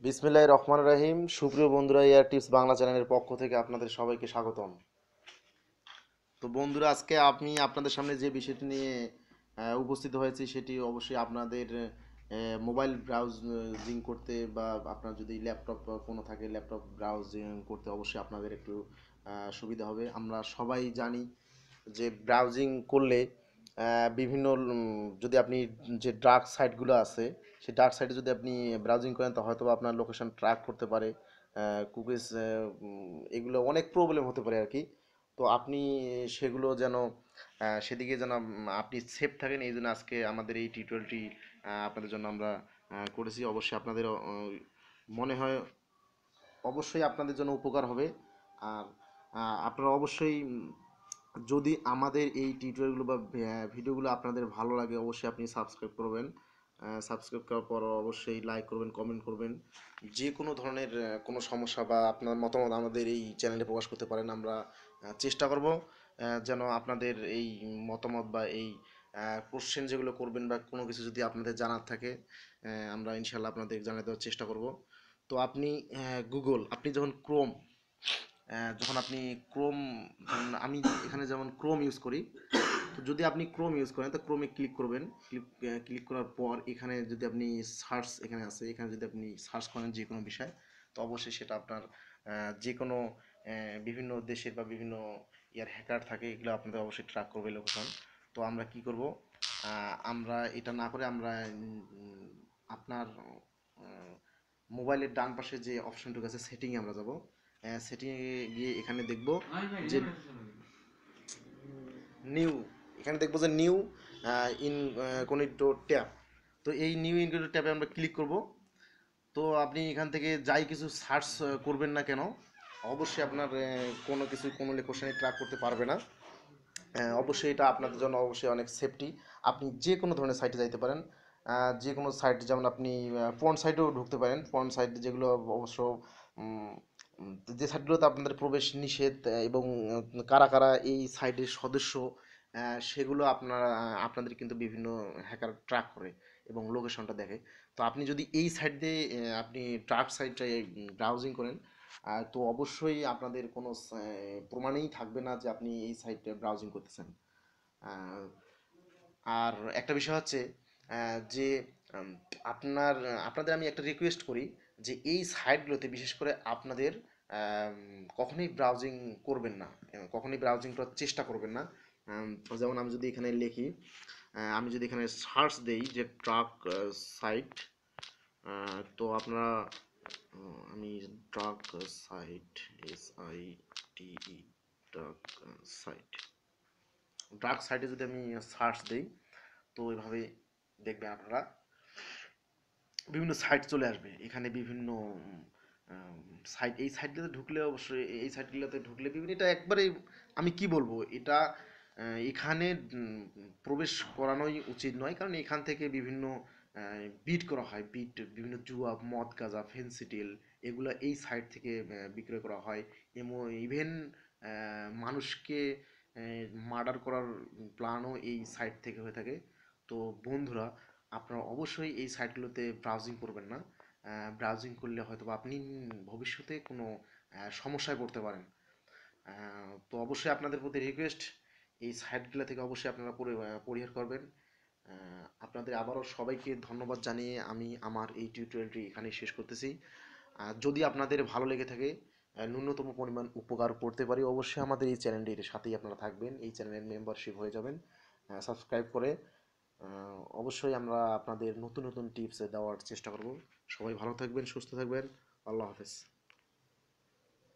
বিসমিল্লাহির রহমানির রহিম। সুপ্রিয় বন্ধুরা, এয়ার টিপস বাংলা চ্যানেলের পক্ষ থেকে আপনাদের সবাইকে স্বাগতম। তো বন্ধুরা, আজকে আমি আপনাদের সামনে যে বিষয়টি নিয়ে উপস্থিত হয়েছি সেটি অবশ্যই আপনাদের মোবাইল ব্রাউজিং করতে বা আপনার যদি ল্যাপটপ কোনো থাকে ল্যাপটপ ব্রাউজিং করতে অবশ্যই আপনাদের একটু সুবিধা হবে। আমরা সবাই জানি যে ব্রাউজিং করলে বিভিন্ন যদি আপনি যে ডার্ক সাইটগুলো আছে সেই ডার্ক সাইটে যদি আপনি ব্রাউজিং করেন তো হয়তো বা আপনার লোকেশন ট্র্যাক করতে পারে, কুকিজ, এগুলো অনেক প্রবলেম হতে পারে আর কি। তো আপনি সেগুলো যেন সেদিকে যেন আপনি সেফ থাকেন, এই জন্য আজকে আমাদের এই টিউটোরিয়ালটি আপনাদের জন্য আমরা করেছি। অবশ্যই আপনাদের মনে হয় অবশ্যই আপনাদের জন্য উপকার হবে। আর আপনারা অবশ্যই যদি আমাদের এই টিউটোরিয়ালগুলো বা ভিডিওগুলো আপনাদের ভালো লাগে অবশ্যই আপনি সাবস্ক্রাইব করবেন। সাবস্ক্রাইব করার পর অবশ্যই লাইক করবেন, কমেন্ট করবেন। যে কোনো ধরনের কোনো সমস্যা বা আপনার মতামত আমাদের এই চ্যানেলে প্রকাশ করতে পারেন। আমরা চেষ্টা করব যেন আপনাদের এই মতামত বা এই কোশ্চেন যেগুলো করবেন বা কোনো কিছু যদি আপনাদের জানার থাকে আমরা ইনশাল্লাহ আপনাদের জানিয়ে দেওয়ার চেষ্টা করব। তো আপনি গুগল, আপনি যখন ক্রোম, যখন আপনি ক্রোম, আমি এখানে যেমন ক্রোম ইউজ করি, তো যদি আপনি ক্রোম ইউজ করেন তো ক্রোমে ক্লিক করবেন। ক্লিক করার পর এখানে যদি আপনি সার্চ, এখানে আছে, এখানে যদি আপনি সার্চ করেন যে কোনো বিষয়, তো অবশ্যই সেটা আপনার যে কোনো বিভিন্ন দেশের বা বিভিন্ন ইয়ার হ্যাকার থাকে, এগুলো আপনাদের অবশ্যই ট্র্যাক করবে লোকেশন। তো আমরা কি করব, আমরা এটা না করে আমরা আপনার মোবাইলের ডান পাশে যে অপশনটুকু আছে সেটিংয়ে আমরা যাব। সেটিংয়ে গিয়ে এখানে দেখব যে নিউ, এখানে দেখবো যে নিউ ইনকগনিটো ট্যাব। তো এই নিউ ইনকগনিটো ট্যাবে আমরা ক্লিক করব। তো আপনি এখান থেকে যাই কিছু সার্চ করবেন না কেন অবশ্যই আপনার কোনো কিছু কোনো কোশ্চেনে ট্র্যাক করতে পারবে না। অবশ্যই এটা আপনাদের জন্য অবশ্যই অনেক সেফটি। আপনি যে কোনো ধরনের সাইটে যাইতে পারেন, যে কোনো সাইট, যেমন আপনি পর্ন সাইটেও ঢুকতে পারেন। পর্ন সাইট যেগুলো অবশ্য উম, যে সাইটগুলোতে আপনাদের প্রবেশ নিষেধ, এবং কারা কারা এই সাইটের সদস্য সেগুলো আপনাদের কিন্তু বিভিন্ন হ্যাকার ট্র্যাক করে এবং লোকেশনটা দেখে। তো আপনি যদি এই সাইট দিয়ে আপনি ট্র্যাক সাইটে ব্রাউজিং করেন তো অবশ্যই আপনাদের কোনো প্রমাণেই থাকবে না যে আপনি এই সাইটে ব্রাউজিং করতেছেন। আহ, আর একটা বিষয় হচ্ছে যে উম, আপনাদের আমি একটা রিকোয়েস্ট করি যে এই সাইটগুলোতে বিশেষ করে আপনাদের কখনোই ব্রাউজিং করবেন না, কখনোই ব্রাউজিং করার চেষ্টা করবেন না। যেমন আমি যদি এখানে লিখি, আমি যদি এখানে সার্চ দেই যে ট্রাক সাইট, তো আপনারা আমি truck site, SITE, truck site, truck সাইটে যদি আমি সার্চ দিই তো এভাবে দেখবেন আপনারা বিভিন্ন সাইট চলে আসবে। এখানে বিভিন্ন সাইট, এই সাইটগুলোতে ঢুকলে অবশ্যই এই সাইটগুলোতে ঢুকলে বিভিন্ন, এটা একবারে আমি কি বলবো, এটা এখানে প্রবেশ করানোই উচিত নয়, কারণ এখান থেকে বিভিন্ন বিট করা হয়, বিভিন্ন জুয়া, মদ, গাঁজা, ফেন্সিডিল, এগুলো এই সাইট থেকে বিক্রয় করা হয়। ইভেন মানুষকে মার্ডার করার প্ল্যানও এই সাইট থেকে হয়ে থাকে। তো বন্ধুরা, আপনারা অবশ্যই এই সাইটগুলোতে ব্রাউজিং করবেন না। ব্রাউজিং করলে হয়তো বা আপনি ভবিষ্যতে কোনো সমস্যায় পড়তে পারেন। তো অবশ্যই আপনাদের প্রতি রিকোয়েস্ট, এই সাইটগুলো থেকে অবশ্যই আপনারা পরিহার করবেন। আপনাদের আবারও সবাইকে ধন্যবাদ জানিয়ে আমি আমার এই টিউটোরিয়ালটি এখানেই শেষ করতেছি। যদি আপনাদের ভালো লেগে থাকে, ন্যূনতম পরিমাণ উপকার করতে পারি, অবশ্যই আমাদের এই চ্যানেলটির সাথেই আপনারা থাকবেন, এই চ্যানেলের মেম্বারশিপ হয়ে যাবেন সাবস্ক্রাইব করে। অবশ্যই আমরা আপনাদের নতুন নতুন টিপস দেওয়ার চেষ্টা করব। সবাই ভালো থাকবেন, সুস্থ থাকবেন। আল্লাহ হাফেজ।